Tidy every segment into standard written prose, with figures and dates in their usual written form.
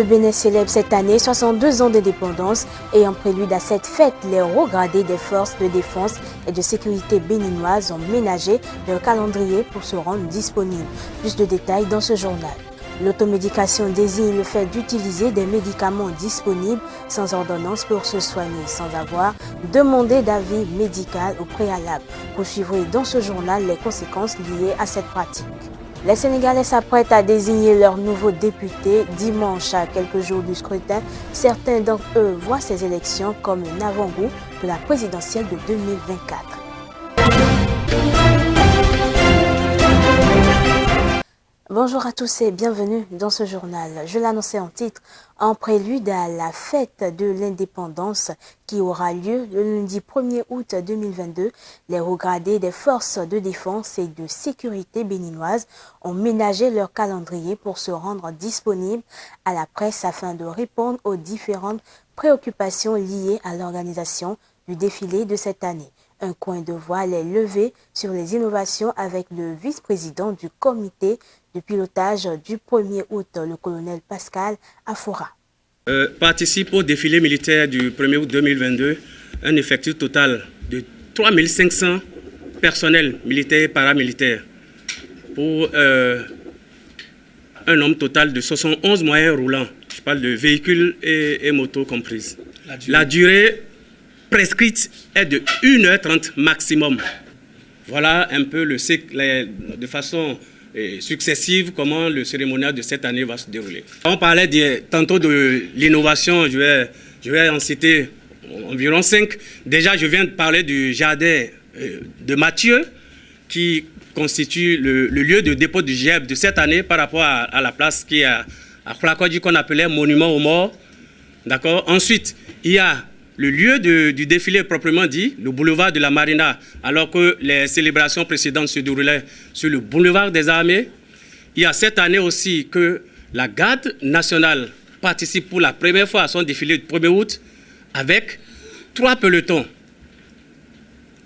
Le Bénin célèbre cette année 62 ans d'indépendance et en prélude à cette fête, les hauts gradés des forces de défense et de sécurité béninoises ont ménagé leur calendrier pour se rendre disponibles. Plus de détails dans ce journal. L'automédication désigne le fait d'utiliser des médicaments disponibles sans ordonnance pour se soigner, sans avoir demandé d'avis médical au préalable. Vous suivrez dans ce journal les conséquences liées à cette pratique. Les Sénégalais s'apprêtent à désigner leurs nouveaux députés dimanche à quelques jours du scrutin. Certains d'entre eux voient ces élections comme un avant-goût de la présidentielle de 2024. Bonjour à tous et bienvenue dans ce journal. Je l'annonçais en titre, en prélude à la fête de l'indépendance qui aura lieu le lundi 1er août 2022, les hauts gradés des forces de défense et de sécurité béninoises ont ménagé leur calendrier pour se rendre disponibles à la presse afin de répondre aux différentes préoccupations liées à l'organisation du défilé de cette année. Un coin de voile est levé sur les innovations avec le vice-président du comité de pilotage du 1er août, le colonel Pascal Afora. Participe au défilé militaire du 1er août 2022 un effectif total de 3500 personnels militaires et paramilitaires pour un nombre total de 71 moyens roulants. Je parle de véhicules et motos comprises. La durée prescrite est de 1h30 maximum. Voilà un peu le cycle de façon successive comment le cérémonial de cette année va se dérouler. On parlait tantôt de l'innovation, je vais en citer environ 5. Déjà, je viens de parler du jardin de Mathieu qui constitue le lieu de dépôt du GEP de cette année par rapport à la place qui est à Kouakodji qu'on appelait Monument aux morts. D'accord. Ensuite, il y a le lieu du défilé proprement dit, le boulevard de la Marina, alors que les célébrations précédentes se déroulaient sur le boulevard des Armées. Il y a cette année aussi que la garde nationale participe pour la première fois à son défilé du 1er août avec 3 pelotons.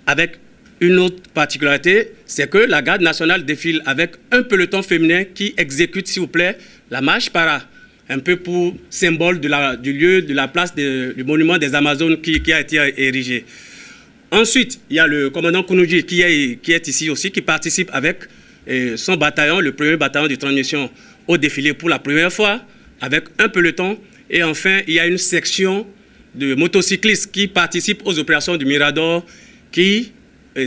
Avec une autre particularité, c'est que la garde nationale défile avec un peloton féminin qui exécute, s'il vous plaît, la marche para. Un peu pour symbole du lieu, de la place du monument des Amazones qui a été érigé. Ensuite, il y a le commandant Kounoudji qui est ici aussi, qui participe avec son bataillon, le 1er bataillon de transmission, au défilé pour la première fois, avec un peloton. Et enfin, il y a une section de motocyclistes qui participent aux opérations du Mirador, qui,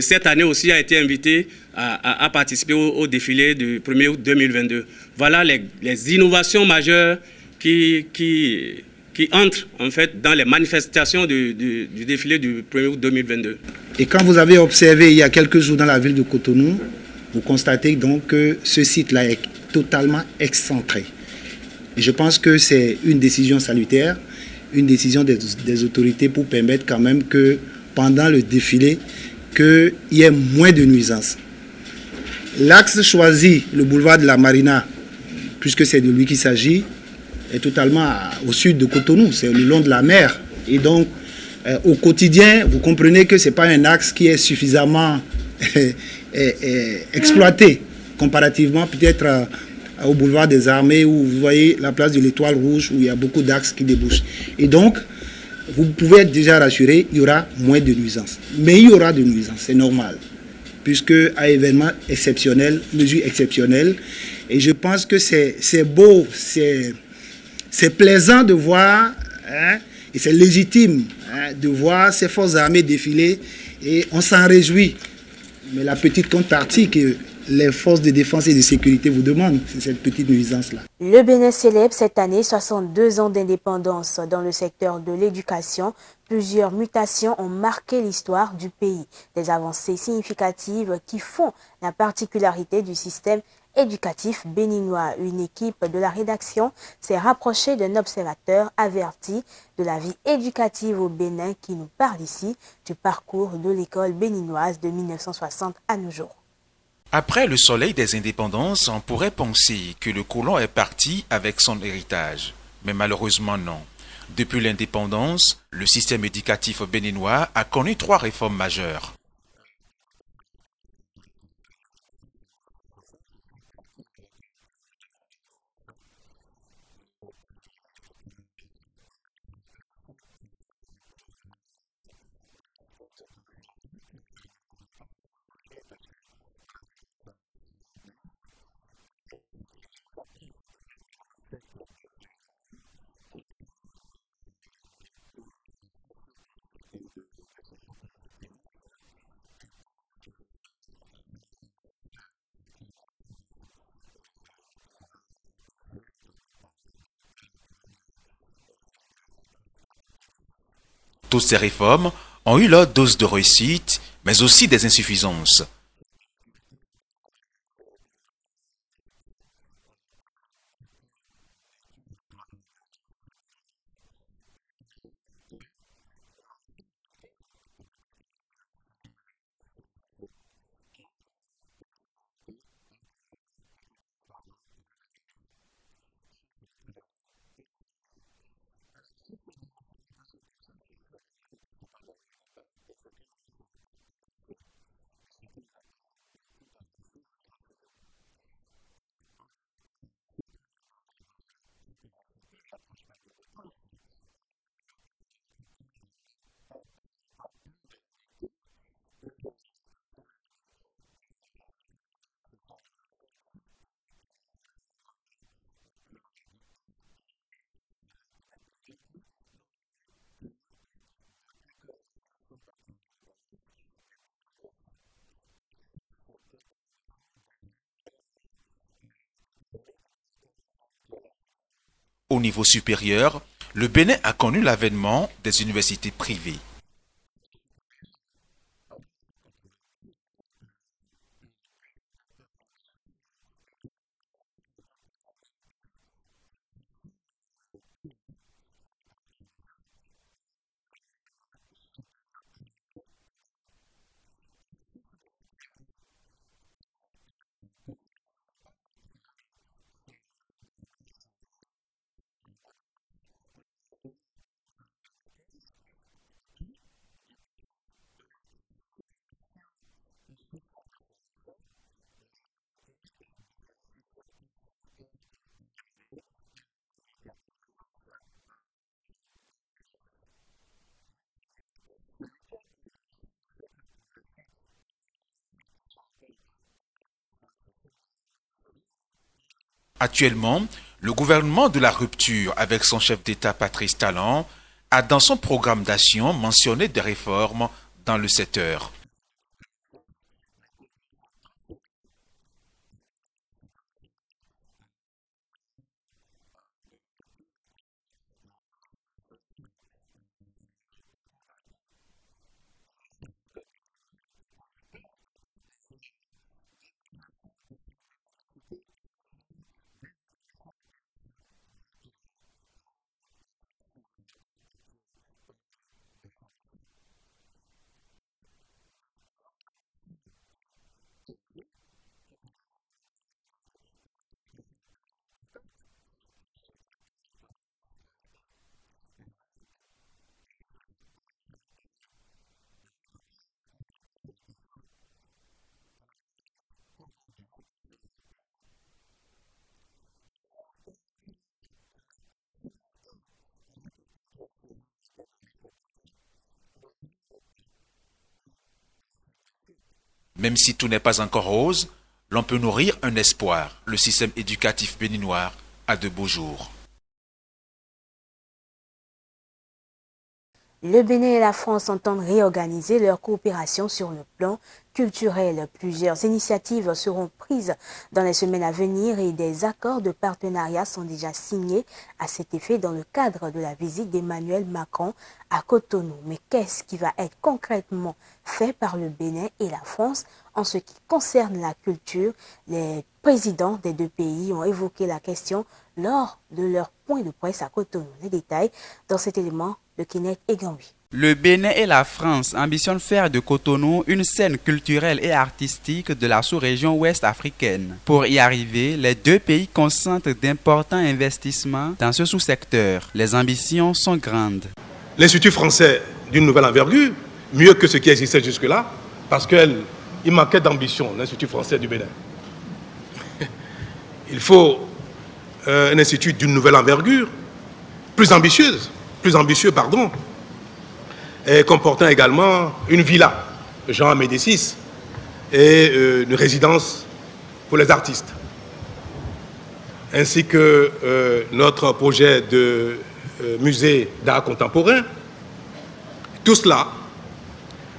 cette année aussi, a été invité à participer au défilé du 1er août 2022. Voilà les innovations majeures qui entrent en fait dans les manifestations du défilé du 1er août 2022. Et quand vous avez observé il y a quelques jours dans la ville de Cotonou, vous constatez donc que ce site-là est totalement excentré. Et je pense que c'est une décision salutaire, une décision des autorités pour permettre quand même que pendant le défilé, qu'il y ait moins de nuisances. L'axe choisi, le boulevard de la Marina, puisque c'est de lui qu'il s'agit, est totalement au sud de Cotonou, c'est le long de la mer. Et donc, au quotidien, vous comprenez que ce n'est pas un axe qui est suffisamment exploité, comparativement peut-être au boulevard des Armées, où vous voyez la place de l'Étoile Rouge, où il y a beaucoup d'axes qui débouchent. Et donc, vous pouvez être déjà rassuré, il y aura moins de nuisances. Mais il y aura de nuisances, c'est normal, puisque à événement exceptionnel, mesure exceptionnelle. Et je pense que c'est beau, c'est plaisant de voir, hein, et c'est légitime de voir ces forces armées défiler, et on s'en réjouit. Mais la petite contrepartie que les forces de défense et de sécurité vous demandent, c'est cette petite nuisance-là. Le Bénin célèbre cette année 62 ans d'indépendance. Dans le secteur de l'éducation, plusieurs mutations ont marqué l'histoire du pays. Des avancées significatives qui font la particularité du système éducatif béninois. Une équipe de la rédaction s'est rapprochée d'un observateur averti de la vie éducative au Bénin qui nous parle ici du parcours de l'école béninoise de 1960 à nos jours. Après le soleil des indépendances, on pourrait penser que le colon est parti avec son héritage. Mais malheureusement non. Depuis l'indépendance, le système éducatif béninois a connu 3 réformes majeures. Toutes ces réformes ont eu leur dose de réussite, mais aussi des insuffisances. Au niveau supérieur, le Bénin a connu l'avènement des universités privées. Actuellement, le gouvernement de la rupture avec son chef d'État Patrice Talon a dans son programme d'action mentionné des réformes dans le secteur. Même si tout n'est pas encore rose, l'on peut nourrir un espoir. Le système éducatif béninois a de beaux jours. Le Bénin et la France entendent réorganiser leur coopération sur le plan culturel. Plusieurs initiatives seront prises dans les semaines à venir et des accords de partenariat sont déjà signés à cet effet dans le cadre de la visite d'Emmanuel Macron à Cotonou. Mais qu'est-ce qui va être concrètement fait par le Bénin et la France en ce qui concerne la culture? Les présidents des deux pays ont évoqué la question lors de leur point de presse à Cotonou. Les détails dans cet élément de Kenneth Egambi. Le Bénin et la France ambitionnent faire de Cotonou une scène culturelle et artistique de la sous-région ouest africaine. Pour y arriver, les deux pays concentrent d'importants investissements dans ce sous-secteur. Les ambitions sont grandes. L'Institut français d'une nouvelle envergure, mieux que ce qui existait jusque-là, parce qu'il manquait d'ambition, l'Institut français du Bénin. Il faut un institut d'une nouvelle envergure, plus ambitieux, et comportant également une villa, Jean Médicis, et une résidence pour les artistes, ainsi que notre projet de musée d'art contemporain. Tout cela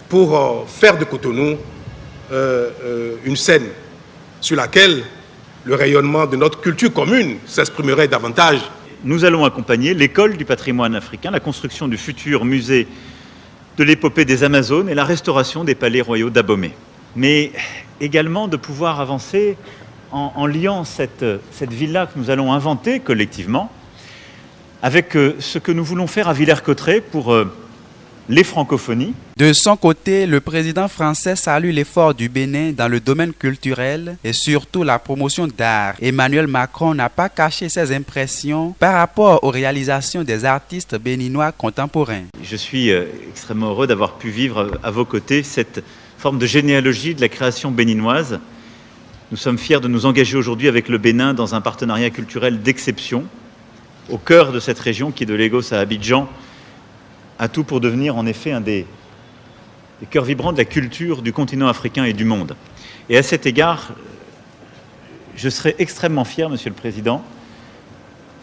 pour faire de Cotonou une scène sur laquelle le rayonnement de notre culture commune s'exprimerait davantage. Nous allons accompagner l'école du patrimoine africain, la construction du futur musée de l'épopée des Amazones et la restauration des palais royaux d'Abomey. Mais également de pouvoir avancer en liant cette ville-là que nous allons inventer collectivement avec ce que nous voulons faire à Villers-Cotterêts pour les francophonies. De son côté, le président français salue l'effort du Bénin dans le domaine culturel et surtout la promotion d'art. Emmanuel Macron n'a pas caché ses impressions par rapport aux réalisations des artistes béninois contemporains. Je suis extrêmement heureux d'avoir pu vivre à vos côtés cette forme de généalogie de la création béninoise. Nous sommes fiers de nous engager aujourd'hui avec le Bénin dans un partenariat culturel d'exception, au cœur de cette région qui est de Lagos à Abidjan, a tout pour devenir en effet un des cœurs vibrants de la culture du continent africain et du monde. Et à cet égard, je serais extrêmement fier, Monsieur le Président,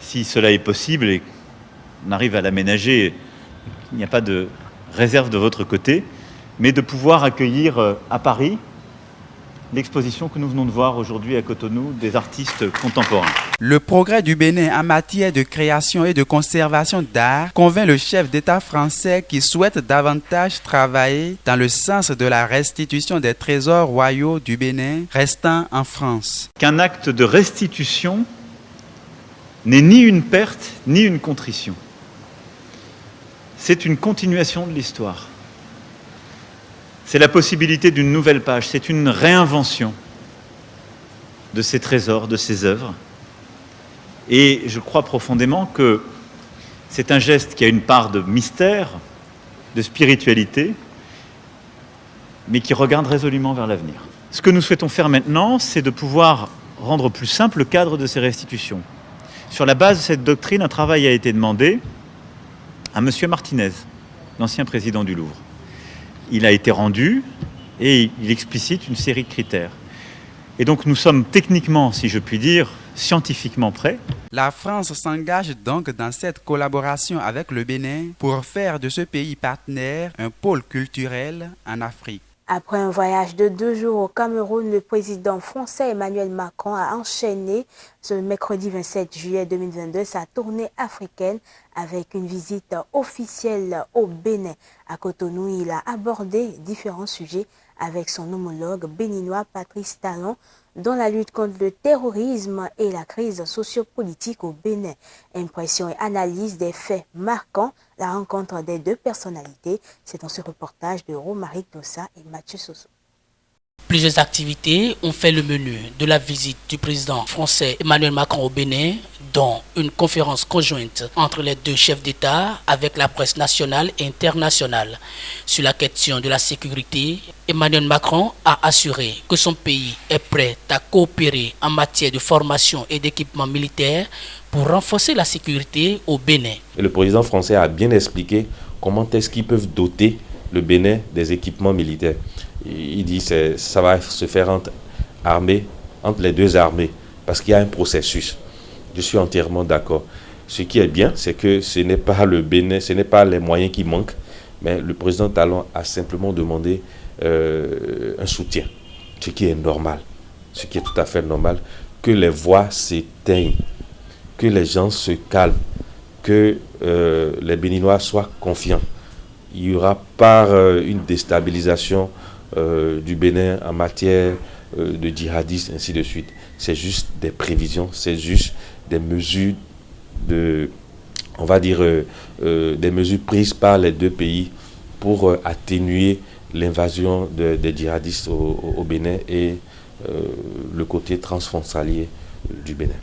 si cela est possible et qu'on arrive à l'aménager, il n'y a pas de réserve de votre côté, mais de pouvoir accueillir à Paris l'exposition que nous venons de voir aujourd'hui à Cotonou des artistes contemporains. Le progrès du Bénin en matière de création et de conservation d'art convainc le chef d'État français qui souhaite davantage travailler dans le sens de la restitution des trésors royaux du Bénin restant en France. Qu'un acte de restitution n'est ni une perte ni une contrition. C'est une continuation de l'histoire. C'est la possibilité d'une nouvelle page, c'est une réinvention de ces trésors, de ces œuvres. Et je crois profondément que c'est un geste qui a une part de mystère, de spiritualité, mais qui regarde résolument vers l'avenir. Ce que nous souhaitons faire maintenant, c'est de pouvoir rendre plus simple le cadre de ces restitutions. Sur la base de cette doctrine, un travail a été demandé à M. Martinez, l'ancien président du Louvre. Il a été rendu et il explicite une série de critères. Et donc nous sommes techniquement, si je puis dire, scientifiquement prêts. La France s'engage donc dans cette collaboration avec le Bénin pour faire de ce pays partenaire un pôle culturel en Afrique. Après un voyage de 2 jours au Cameroun, le président français Emmanuel Macron a enchaîné ce mercredi 27 juillet 2022 sa tournée africaine avec une visite officielle au Bénin. À Cotonou, il a abordé différents sujets avec son homologue béninois Patrice Talon, dont la lutte contre le terrorisme et la crise sociopolitique au Bénin. Impression et analyse des faits marquants, la rencontre des deux personnalités. C'est dans ce reportage de Romaric Dossa et Mathieu Soso. Plusieurs activités ont fait le menu de la visite du président français Emmanuel Macron au Bénin, dont une conférence conjointe entre les deux chefs d'État avec la presse nationale et internationale. Sur la question de la sécurité, Emmanuel Macron a assuré que son pays est prêt à coopérer en matière de formation et d'équipement militaire pour renforcer la sécurité au Bénin. Et le président français a bien expliqué comment est-ce qu'ils peuvent doter le Bénin des équipements militaires. Il dit que ça va se faire entre les deux armées, parce qu'il y a un processus. Je suis entièrement d'accord. Ce qui est bien, c'est que ce n'est pas le Bénin, ce n'est pas les moyens qui manquent, mais le président Talon a simplement demandé un soutien, ce qui est normal, ce qui est tout à fait normal, que les voix s'éteignent, que les gens se calment, que les Béninois soient confiants. Il n'y aura pas une déstabilisation du Bénin en matière de djihadistes, ainsi de suite. C'est juste des prévisions, c'est juste des mesures des mesures prises par les deux pays pour atténuer l'invasion des djihadistes au Bénin et le côté transfrontalier du Bénin.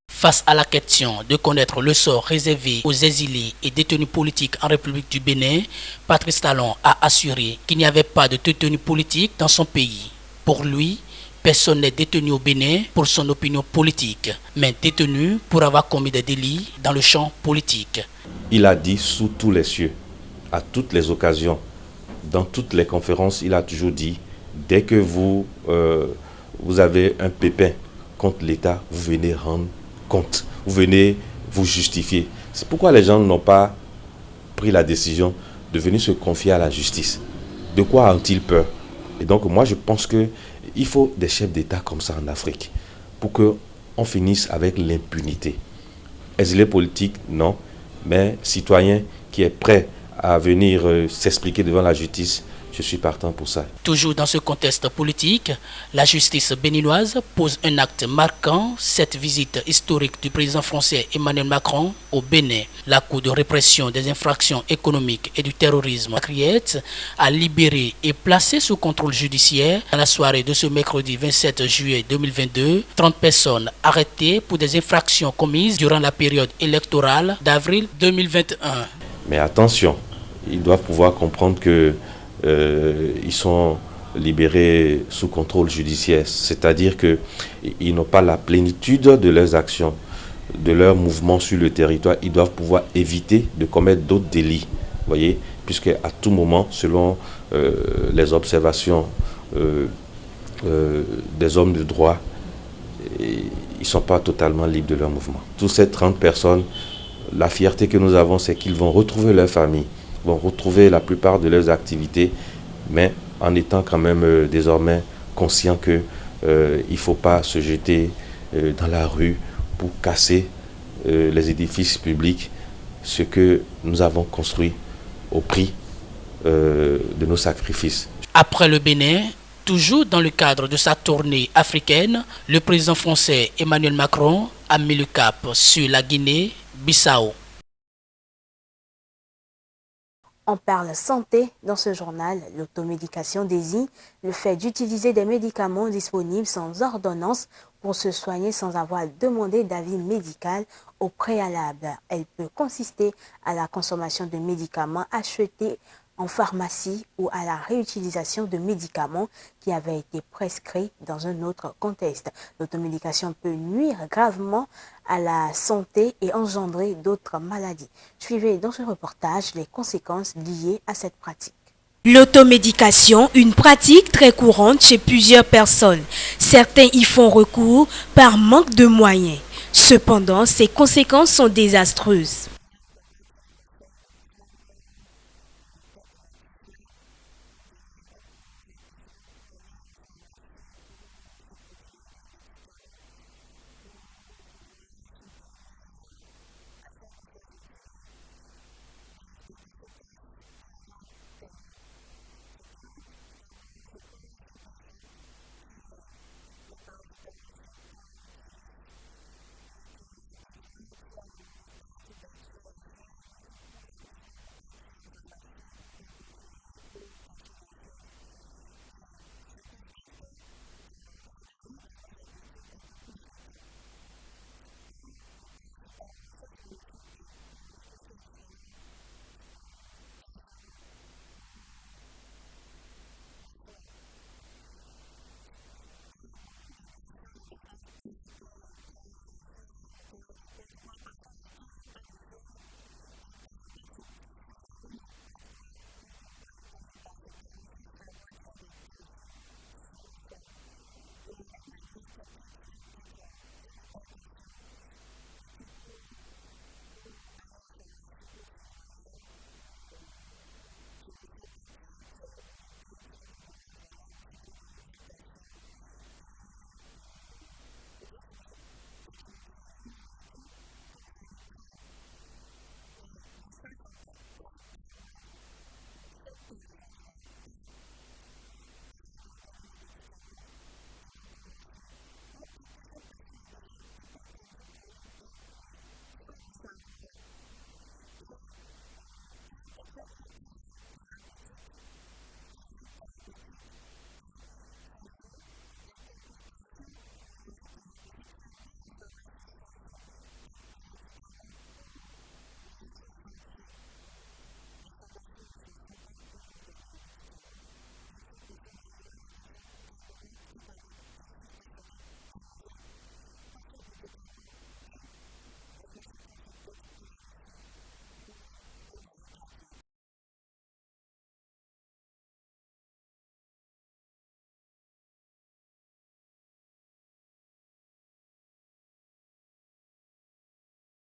Face à la question de connaître le sort réservé aux exilés et détenus politiques en République du Bénin, Patrice Talon a assuré qu'il n'y avait pas de détenus politiques dans son pays. Pour lui, personne n'est détenu au Bénin pour son opinion politique, mais détenu pour avoir commis des délits dans le champ politique. Il a dit sous tous les cieux, à toutes les occasions, dans toutes les conférences, il a toujours dit, dès que vous avez un pépin contre l'État, vous venez rendre compte, vous venez vous justifier. C'est pourquoi les gens n'ont pas pris la décision de venir se confier à la justice. De quoi ont-ils peur? Et donc moi je pense qu'il faut des chefs d'État comme ça en Afrique pour qu'on finisse avec l'impunité. Exilé politique, non, mais citoyen qui est prêt à venir s'expliquer devant la justice, je suis partant pour ça. Toujours dans ce contexte politique, la justice béninoise pose un acte marquant cette visite historique du président français Emmanuel Macron au Bénin. La Cour de répression des infractions économiques et du terrorisme a libéré et placé sous contrôle judiciaire dans la soirée de ce mercredi 27 juillet 2022 30 personnes arrêtées pour des infractions commises durant la période électorale d'avril 2021. Mais attention, ils doivent pouvoir comprendre que ils sont libérés sous contrôle judiciaire, c'est-à-dire qu'ils n'ont pas la plénitude de leurs actions, de leurs mouvements sur le territoire. Ils doivent pouvoir éviter de commettre d'autres délits, voyez, puisque à tout moment, selon les observations des hommes de droit, ils ne sont pas totalement libres de leurs mouvements. Tous ces 30 personnes, la fierté que nous avons, c'est qu'ils vont retrouver leur famille, vont retrouver la plupart de leurs activités, mais en étant quand même désormais conscients qu'il ne faut pas se jeter dans la rue pour casser les édifices publics, ce que nous avons construit au prix de nos sacrifices. Après le Bénin, toujours dans le cadre de sa tournée africaine, le président français Emmanuel Macron a mis le cap sur la Guinée-Bissau. On parle santé dans ce journal. L'automédication désigne le fait d'utiliser des médicaments disponibles sans ordonnance pour se soigner sans avoir demandé d'avis médical au préalable. Elle peut consister à la consommation de médicaments achetés en pharmacie ou à la réutilisation de médicaments qui avaient été prescrits dans un autre contexte. L'automédication peut nuire gravement à la santé et engendrer d'autres maladies. Suivez dans ce reportage les conséquences liées à cette pratique. L'automédication, une pratique très courante chez plusieurs personnes. Certains y font recours par manque de moyens. Cependant, ses conséquences sont désastreuses.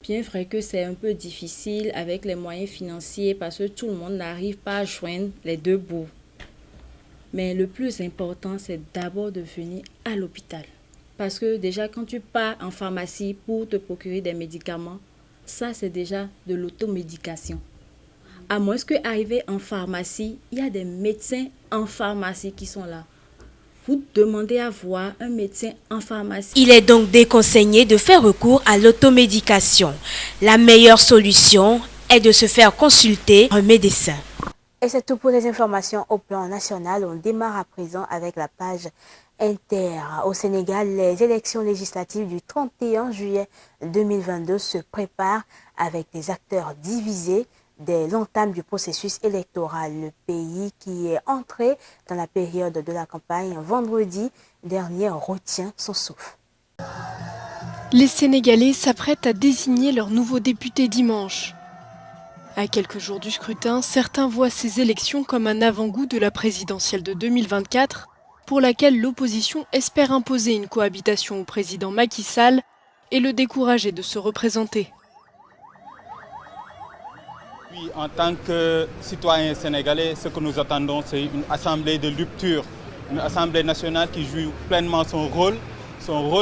Bien vrai que c'est un peu difficile avec les moyens financiers parce que tout le monde n'arrive pas à joindre les deux bouts. Mais le plus important, c'est d'abord de venir à l'hôpital. Parce que déjà, quand tu pars en pharmacie pour te procurer des médicaments, ça c'est déjà de l'automédication. À moins qu'arriver en pharmacie, il y a des médecins en pharmacie qui sont là. Vous demandez à voir un médecin en pharmacie. Il est donc déconseillé de faire recours à l'automédication. La meilleure solution est de se faire consulter un médecin. Et c'est tout pour les informations au plan national. On démarre à présent avec la page Inter. Au Sénégal, les élections législatives du 31 juillet 2022 se préparent avec des acteurs divisés dès l'entame du processus électoral. Le pays qui est entré dans la période de la campagne vendredi dernier retient son souffle. Les Sénégalais s'apprêtent à désigner leur nouveau député dimanche. À quelques jours du scrutin, certains voient ces élections comme un avant-goût de la présidentielle de 2024, pour laquelle l'opposition espère imposer une cohabitation au président Macky Sall et le décourager de se représenter. Oui, en tant que citoyens sénégalais, ce que nous attendons, c'est une assemblée de rupture, une assemblée nationale qui joue pleinement son rôle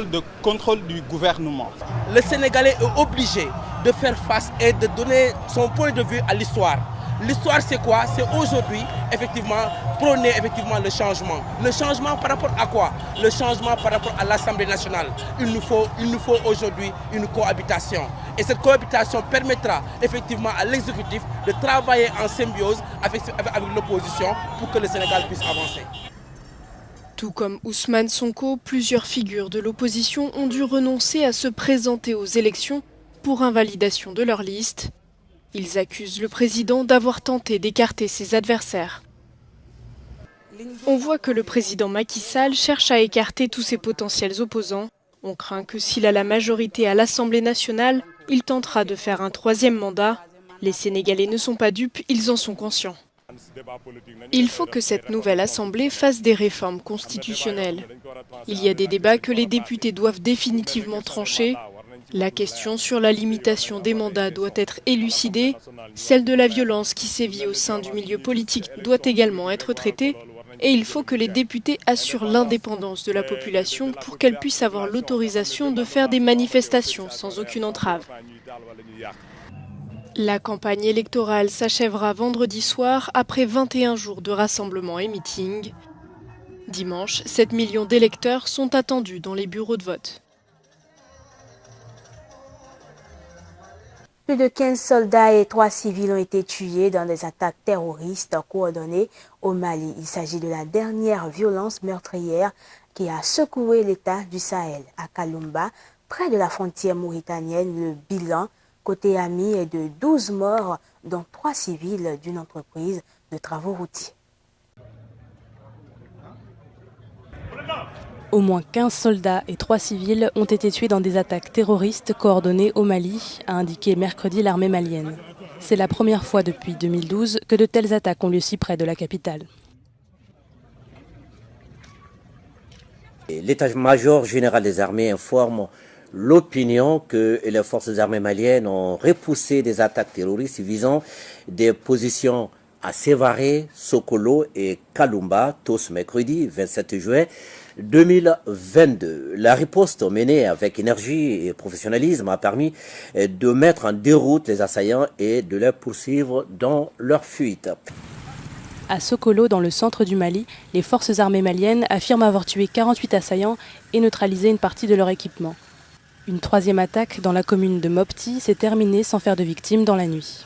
de contrôle du gouvernement. Le Sénégalais est obligé de faire face et de donner son point de vue à l'histoire. L'histoire, c'est quoi? C'est aujourd'hui, effectivement, prôner effectivement le changement. Le changement par rapport à quoi? Le changement par rapport à l'Assemblée nationale. Il nous faut aujourd'hui une cohabitation. Et cette cohabitation permettra effectivement à l'exécutif de travailler en symbiose avec l'opposition pour que le Sénégal puisse avancer. Tout comme Ousmane Sonko, plusieurs figures de l'opposition ont dû renoncer à se présenter aux élections pour invalidation de leur liste. Ils accusent le président d'avoir tenté d'écarter ses adversaires. On voit que le président Macky Sall cherche à écarter tous ses potentiels opposants. On craint que s'il a la majorité à l'Assemblée nationale, il tentera de faire un troisième mandat. Les Sénégalais ne sont pas dupes, ils en sont conscients. Il faut que cette nouvelle Assemblée fasse des réformes constitutionnelles. Il y a des débats que les députés doivent définitivement trancher. La question sur la limitation des mandats doit être élucidée. Celle de la violence qui sévit au sein du milieu politique doit également être traitée. Et il faut que les députés assurent l'indépendance de la population pour qu'elle puisse avoir l'autorisation de faire des manifestations sans aucune entrave. La campagne électorale s'achèvera vendredi soir après 21 jours de rassemblements et meetings. Dimanche, 7 millions d'électeurs sont attendus dans les bureaux de vote. Plus de 15 soldats et 3 civils ont été tués dans des attaques terroristes coordonnées au Mali. Il s'agit de la dernière violence meurtrière qui a secoué l'État du Sahel. À Kalumba, près de la frontière mauritanienne, le bilan côté ami est de 12 morts, dont 3 civils d'une entreprise de travaux routiers. Au moins 15 soldats et 3 civils ont été tués dans des attaques terroristes coordonnées au Mali, a indiqué mercredi l'armée malienne. C'est la première fois depuis 2012 que de telles attaques ont lieu si près de la capitale. L'état-major général des armées informe l'opinion que les forces armées maliennes ont repoussé des attaques terroristes visant des positions à Sévaré, Sokolo et Kalumba, tous mercredi 27 juin 2022. La riposte menée avec énergie et professionnalisme a permis de mettre en déroute les assaillants et de les poursuivre dans leur fuite. À Sokolo, dans le centre du Mali, les forces armées maliennes affirment avoir tué 48 assaillants et neutralisé une partie de leur équipement. Une troisième attaque dans la commune de Mopti s'est terminée sans faire de victimes dans la nuit.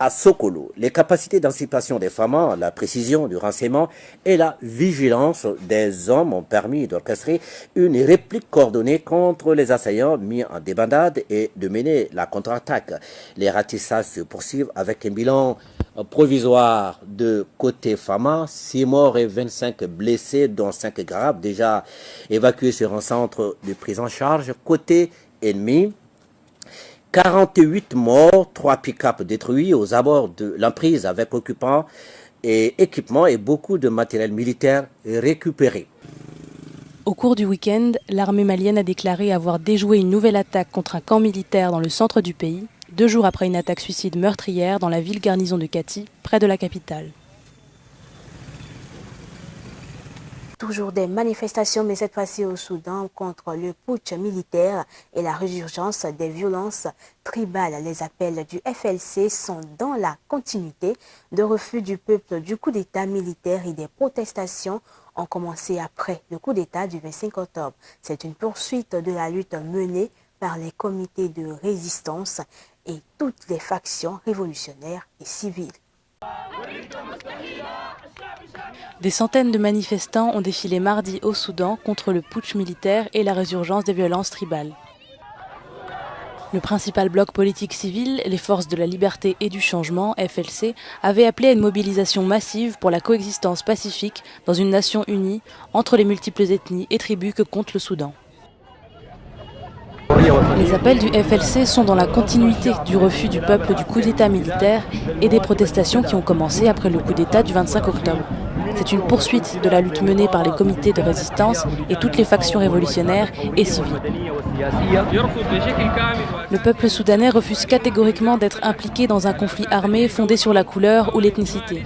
À Sokolo, les capacités d'anticipation des FAMA, la précision du renseignement et la vigilance des hommes ont permis d'orchestrer une réplique coordonnée contre les assaillants mis en débandade et de mener la contre-attaque. Les ratissages se poursuivent avec un bilan provisoire de côté FAMA, 6 morts et 25 blessés, dont 5 graves, déjà évacués sur un centre de prise en charge. Côté ennemi, 48 morts, 3 pick-up détruits aux abords de l'emprise avec occupants et équipements et beaucoup de matériel militaire récupéré. Au cours du week-end, l'armée malienne a déclaré avoir déjoué une nouvelle attaque contre un camp militaire dans le centre du pays, 2 jours après une attaque suicide meurtrière dans la ville garnison de Kati, près de la capitale. Toujours des manifestations, mais cette fois-ci au Soudan, contre le putsch militaire et la résurgence des violences tribales. Les appels du FLC sont dans la continuité de refus du peuple du coup d'État militaire et des protestations ont commencé après le coup d'État du 25 octobre. C'est une poursuite de la lutte menée par les comités de résistance et toutes les factions révolutionnaires et civiles. Des centaines de manifestants ont défilé mardi au Soudan contre le putsch militaire et la résurgence des violences tribales. Le principal bloc politique civil, les Forces de la Liberté et du Changement, FLC, avait appelé à une mobilisation massive pour la coexistence pacifique dans une nation unie entre les multiples ethnies et tribus que compte le Soudan. Les appels du FLC sont dans la continuité du refus du peuple du coup d'État militaire et des protestations qui ont commencé après le coup d'État du 25 octobre. C'est une poursuite de la lutte menée par les comités de résistance et toutes les factions révolutionnaires et civiles. Le peuple soudanais refuse catégoriquement d'être impliqué dans un conflit armé fondé sur la couleur ou l'ethnicité.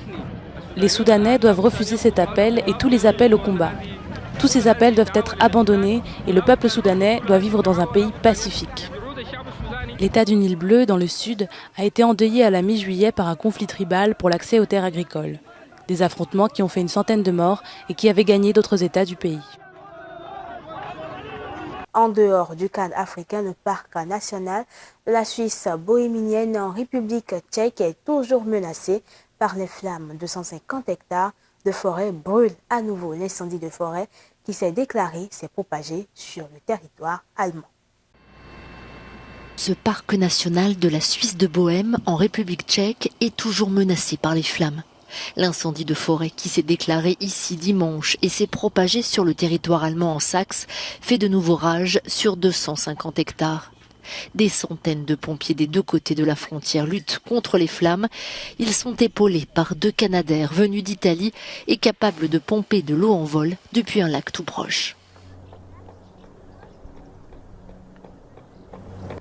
Les Soudanais doivent refuser cet appel et tous les appels au combat. Tous ces appels doivent être abandonnés et le peuple soudanais doit vivre dans un pays pacifique. L'État du Nil bleu, dans le sud, a été endeuillé à la mi-juillet par un conflit tribal pour l'accès aux terres agricoles. Des affrontements qui ont fait une centaine de morts et qui avaient gagné d'autres États du pays. En dehors du cadre africain, le parc national de la Suisse bohémienne en République tchèque est toujours menacé par les flammes. 250 hectares de forêt brûlent à nouveau. L'incendie de forêt qui s'est déclaré s'est propagé sur le territoire allemand. Ce parc national de la Suisse de Bohême en République tchèque est toujours menacé par les flammes. L'incendie de forêt qui s'est déclaré ici dimanche et s'est propagé sur le territoire allemand en Saxe fait de nouveau rage sur 250 hectares. Des centaines de pompiers des deux côtés de la frontière luttent contre les flammes. Ils sont épaulés par 2 Canadair venus d'Italie et capables de pomper de l'eau en vol depuis un lac tout proche.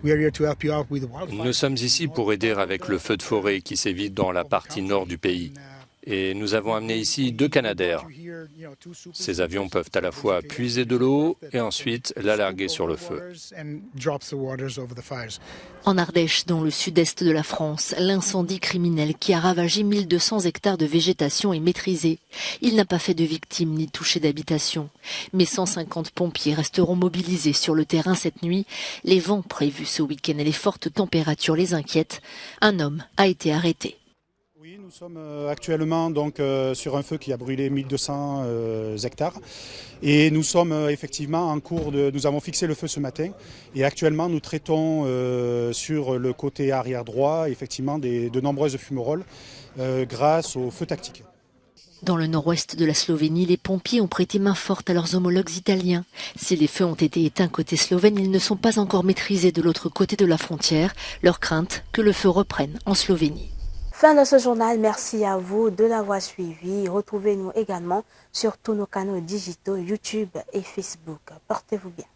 Nous sommes ici pour aider avec le feu de forêt qui sévit dans la partie nord du pays. Et nous avons amené ici 2 Canadair. Ces avions peuvent à la fois puiser de l'eau et ensuite la larguer sur le feu. En Ardèche, dans le sud-est de la France, l'incendie criminel qui a ravagé 1200 hectares de végétation est maîtrisé. Il n'a pas fait de victimes ni touché d'habitation. Mais 150 pompiers resteront mobilisés sur le terrain cette nuit. Les vents prévus ce week-end et les fortes températures les inquiètent. Un homme a été arrêté. Nous sommes actuellement donc sur un feu qui a brûlé 1200 hectares et nous sommes effectivement en cours nous avons fixé le feu ce matin et actuellement nous traitons sur le côté arrière droit effectivement de nombreuses fumerolles grâce au feu tactique. Dans le nord-ouest de la Slovénie, les pompiers ont prêté main forte à leurs homologues italiens. Si les feux ont été éteints côté slovène, ils ne sont pas encore maîtrisés de l'autre côté de la frontière. Leur crainte que le feu reprenne en Slovénie. Fin de ce journal, merci à vous de l'avoir suivi. Retrouvez-nous également sur tous nos canaux digitaux YouTube et Facebook. Portez-vous bien.